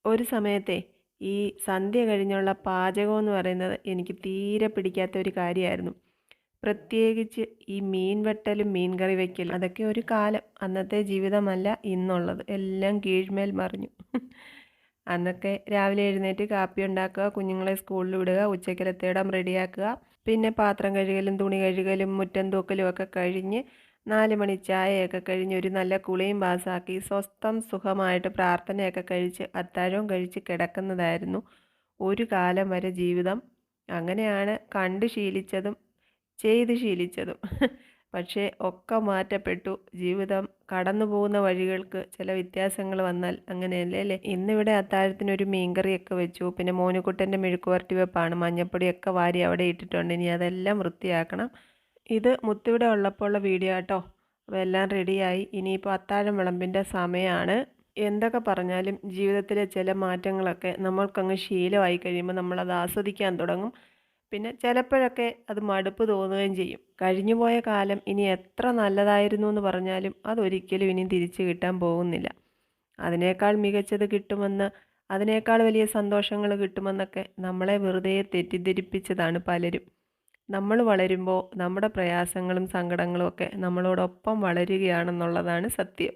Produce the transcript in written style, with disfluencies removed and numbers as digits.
ഒരു സമയത്തെ ഈ സന്ധ്യ കഴിഞ്ഞുള്ള പാചകം എന്ന് പറയുന്നത് എനിക്ക് തീരെ പിടിക്കാത്ത ഒരു കാര്യമായിരുന്നു. പ്രത്യേകിച്ച് ഈ മീൻ വെട്ടലും മീൻ കറി വയ്ക്കലും അതൊക്കെ ഒരു കാലം. അന്നത്തെ ജീവിതമല്ല ഇന്നുള്ളത്. എല്ലാം കീഴ്മേൽ മറിഞ്ഞു. അന്നൊക്കെ രാവിലെ എഴുന്നേറ്റ് കാപ്പി ഉണ്ടാക്കുക, കുഞ്ഞുങ്ങളെ സ്കൂളിൽ വിടുക, ഉച്ചക്കലത്തേടം റെഡിയാക്കുക, പിന്നെ പാത്രം കഴുകലും തുണി കഴുകലും മുറ്റം തൂക്കലും ഒക്കെ കഴിഞ്ഞ് 4 മണി ചായയൊക്കെ കഴിഞ്ഞ് ഒരു നല്ല കുളിയും പാസ്സാക്കി സ്വസ്ഥം സുഖമായിട്ട് പ്രാർത്ഥനയൊക്കെ കഴിച്ച് അത്താഴവും കഴിച്ച് കിടക്കുന്നതായിരുന്നു ഒരു കാലം വരെ ജീവിതം. അങ്ങനെയാണ് കണ്ടു ശീലിച്ചതും ചെയ്ത് ശീലിച്ചതും. പക്ഷേ ഒക്കെ മാറ്റപ്പെട്ടു. ജീവിതം കടന്നു പോകുന്ന വഴികൾക്ക് ചില വ്യത്യാസങ്ങൾ വന്നാൽ അങ്ങനെയല്ലേ അല്ലേ. ഇന്നിവിടെ അത്താഴത്തിനൊരു മീൻകറിയൊക്കെ വെച്ചു. പിന്നെ മോനുകുട്ടൻ്റെ മെഴുക്ക് പുരട്ടി വെപ്പാണ്. മഞ്ഞപ്പൊടിയൊക്കെ വാരി അവിടെ ഇട്ടിട്ടുണ്ട്. ഇനി അതെല്ലാം വൃത്തിയാക്കണം. ഇത് മുത്തിവിടെ ഉള്ളപ്പോൾ ഉള്ള വീഡിയോ കേട്ടോ. അപ്പോൾ എല്ലാം റെഡിയായി. ഇനിയിപ്പോൾ അത്താഴം വിളമ്പിൻ്റെ സമയമാണ്. എന്തൊക്കെ പറഞ്ഞാലും ജീവിതത്തിലെ ചില മാറ്റങ്ങളൊക്കെ നമ്മൾക്കങ്ങ് ശീലമായി കഴിയുമ്പോൾ നമ്മളത് ആസ്വദിക്കാൻ തുടങ്ങും. പിന്നെ ചിലപ്പോഴൊക്കെ അത് മടുപ്പ് തോന്നുകയും ചെയ്യും. കഴിഞ്ഞുപോയ കാലം ഇനി എത്ര നല്ലതായിരുന്നു എന്ന് പറഞ്ഞാലും അതൊരിക്കലും ഇനി തിരിച്ചു കിട്ടാൻ പോകുന്നില്ല. അതിനേക്കാൾ മികച്ചത് കിട്ടുമെന്ന്, അതിനേക്കാൾ വലിയ സന്തോഷങ്ങൾ കിട്ടുമെന്നൊക്കെ നമ്മളെ വെറുതെ തെറ്റിദ്ധരിപ്പിച്ചതാണ് പലരും. നമ്മൾ വളരുമ്പോൾ നമ്മുടെ പ്രയാസങ്ങളും സങ്കടങ്ങളും ഒക്കെ നമ്മളോടൊപ്പം വളരുകയാണെന്നുള്ളതാണ് സത്യം.